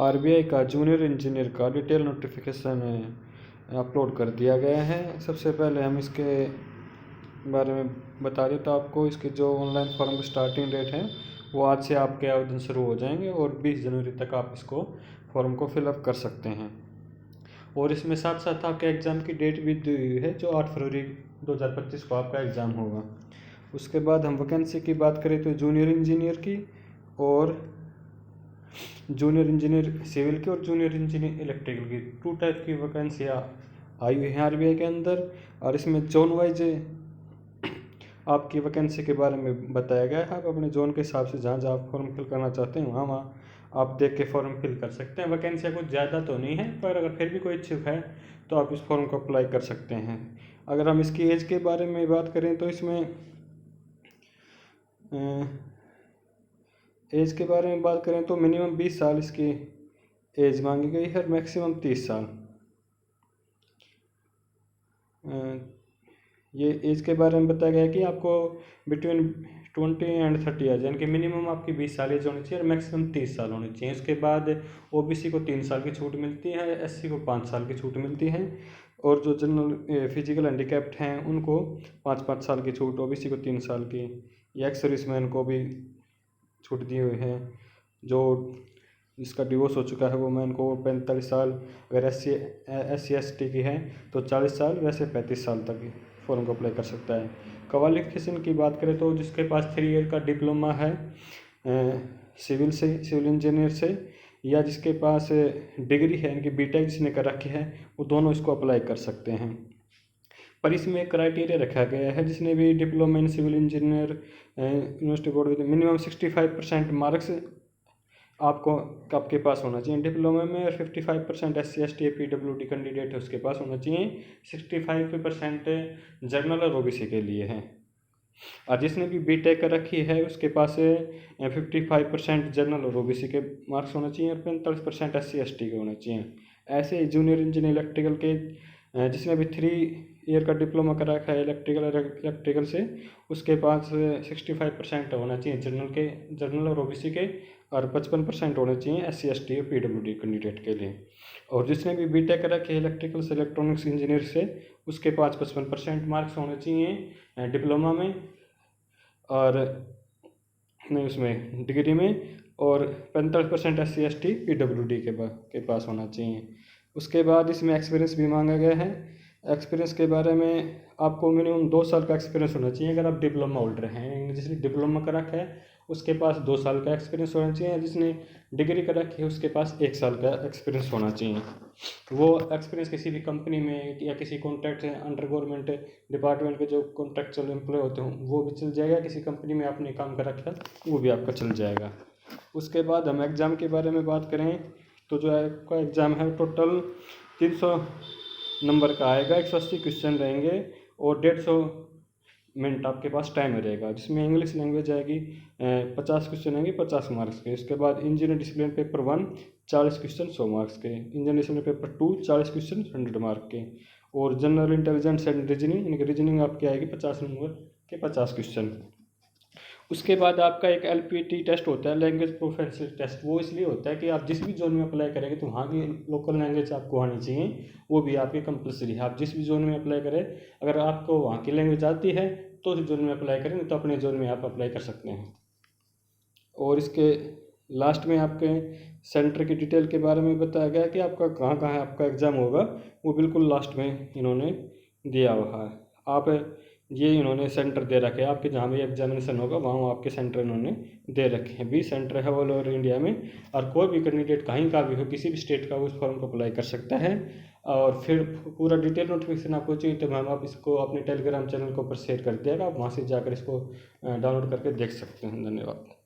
RBI का junior engineer का detail notification upload कर दिया गया है। सबसे पहले हम इसके बारे में बता दें तो आपको इसके जो ऑनलाइन फॉर्म की स्टार्टिंग डेट है वो आज से आपके आवेदन शुरू हो जाएंगे और 20 जनवरी तक आप इसको फॉर्म को फिलअप कर सकते हैं। और इसमें साथ साथ आपके एग्ज़ाम की डेट भी दी हुई है जो 8 फरवरी 2025 को आपका एग्ज़ाम होगा। उसके बाद हम वैकेंसी की बात करें तो जूनियर इंजीनियर की और जूनियर इंजीनियर सिविल की और जूनियर इंजीनियर इलेक्ट्रिकल की 2 टाइप की वैकेंसियाँ आई हुई हैं आरबीआई के अंदर। और इसमें जोन वाइज आपकी वैकेंसी के बारे में बताया गया है। आप अपने जोन के हिसाब से जहाँ जहाँ फॉर्म फिल करना चाहते हैं वहाँ वहाँ आप देख के फॉर्म फिल कर सकते हैं। वैकेंसियाँ कुछ ज़्यादा तो नहीं है, पर अगर फिर भी कोई इच्छुक है तो आप इस फॉर्म को अप्लाई कर सकते हैं। अगर हम इसकी एज के बारे में बात करें तो इसमें एज के बारे में बात करें तो मिनिमम 20 साल इसकी एज मांगी गई है, मैक्सिमम 30 साल। ये एज के बारे में बताया गया है कि आपको बिटवीन 20 एंड 30 ईयर्स, यानी कि मिनिमम आपकी 20 साल एज होनी चाहिए और मैक्सिमम 30 साल होनी चाहिए। उसके बाद ओबीसी को 3 साल की छूट मिलती है, एससी को 5 साल की छूट मिलती है और जो जनरल फिजिकल हैंडीकैप्ड हैं उनको 5-5 साल की छूट, ओबीसी को 3 साल की, या एक्स सर्विसमैन को भी छूट दी हुई है। जो जिसका डिवोर्स हो चुका है वो मैन को 45 साल, अगर एस सी की है तो 40 साल, वैसे 35 साल तक फॉर्म को अप्लाई कर सकता है। क्वालिफिकेशन की बात करें तो जिसके पास 3 ईयर का डिप्लोमा है सिविल इंजीनियर से, या जिसके पास डिग्री है यानी कि बीटेक जिसने कर रखी है, वो दोनों इसको अप्लाई कर सकते हैं। पर इसमें एक क्राइटेरिया रखा गया है, जिसने भी diploma in civil engineer university board with minimum 65% marks आपके पास होना चाहिए डिप्लोमा में, और 55% SC ST PWD कैंडिडेट है उसके पास होना चाहिए। 65% जर्नल और ओबीसी के लिए है। और जिसने भी बीटेक कर रखी है उसके पास 55% जनरल और ओबीसी के मार्क्स होना चाहिए और 45% SC ST के होने चाहिए। ऐसे जूनियर इंजीनियर इलेक्ट्रिकल के जिसने भी 3 ईयर का डिप्लोमा कर रखा है इलेक्ट्रिकल से, उसके पास 65% होना चाहिए जनरल और ओबीसी के, और 55% होने चाहिए SC ST और PWD कैंडिडेट के लिए। और जिसने भी बीटेक कर रखे इलेक्ट्रिकल से इलेक्ट्रॉनिक्स इंजीनियर से, उसके पास 55% मार्क्स होने चाहिए डिप्लोमा में और नहीं उसमें डिग्री में, और 45% SC ST PWD के पास होना चाहिए। उसके बाद इसमें एक्सपीरियंस भी मांगा गया है। एक्सपीरियंस के बारे में आपको मिनिमम 2 साल का एक्सपीरियंस होना चाहिए अगर आप डिप्लोमा होल्डर हैं। जिसने डिप्लोमा कर रखा है उसके पास 2 साल का एक्सपीरियंस होना चाहिए, जिसने डिग्री कर रखी है उसके पास 1 साल का एक्सपीरियंस होना चाहिए। वो एक्सपीरियंस किसी भी कंपनी में या किसी कॉन्ट्रैक्ट अंडर गवर्नमेंट डिपार्टमेंट के जो कॉन्ट्रैक्चुअल एम्प्लॉय होते हैं वो भी चल जाएगा, किसी कंपनी में आपने काम कर रखा है वो भी आपका चल जाएगा। उसके बाद हम एग्ज़ाम के बारे में बात करें तो जो आपका एग्ज़ाम है टोटल 300 नंबर का आएगा, 180 क्वेश्चन रहेंगे और 150 मिनट आपके पास टाइम रहेगा। जिसमें इंग्लिश लैंग्वेज आएगी 50 क्वेश्चन आएंगे 50 मार्क्स के। उसके बाद engineer discipline paper 1 40 question 100 marks के, engineer discipline paper 2 40 question 100 mark के, और जनरल इंटेलिजेंस एंड रीजनिंग यानी कि रीजनिंग आपकी आएगी 50 नंबर के 50 क्वेश्चन। उसके बाद आपका एक LPT टेस्ट होता है, लैंग्वेज प्रोफिशिएंसी टेस्ट। वो इसलिए होता है कि आप जिस भी जोन में अप्लाई करेंगे तो वहाँ की लोकल लैंग्वेज आपको आनी चाहिए, वो भी आपकी कंपलसरी है। आप जिस भी जोन में अप्लाई करें अगर आपको वहाँ की लैंग्वेज आती है तो उस जोन में अप्लाई करें, नहीं तो अपने जोन में आप अप्लाई कर सकते हैं। और इसके लास्ट में आपके सेंटर की डिटेल के बारे में बताया गया कि आपका कहाँ कहाँ आपका एग्ज़ाम होगा, वो बिल्कुल लास्ट में इन्होंने दिया हुआ है। आप ये इन्होंने सेंटर दे रखे हैं, आपके जहाँ भी एग्जामिनेशन होगा वहाँ आपके सेंटर इन्होंने दे रखे हैं। 20 सेंटर है ऑल ओवर इंडिया में, और कोई भी कैंडिडेट कहीं का भी हो किसी भी स्टेट का उस फॉर्म को अप्लाई कर सकता है। और फिर पूरा डिटेल नोटिफिकेशन आपको चाहिए तो मैम आप इसको अपने टेलीग्राम चैनल के ऊपर शेयर कर दिएगा, आप वहाँ से जाकर इसको डाउनलोड करके देख सकते हैं। धन्यवाद।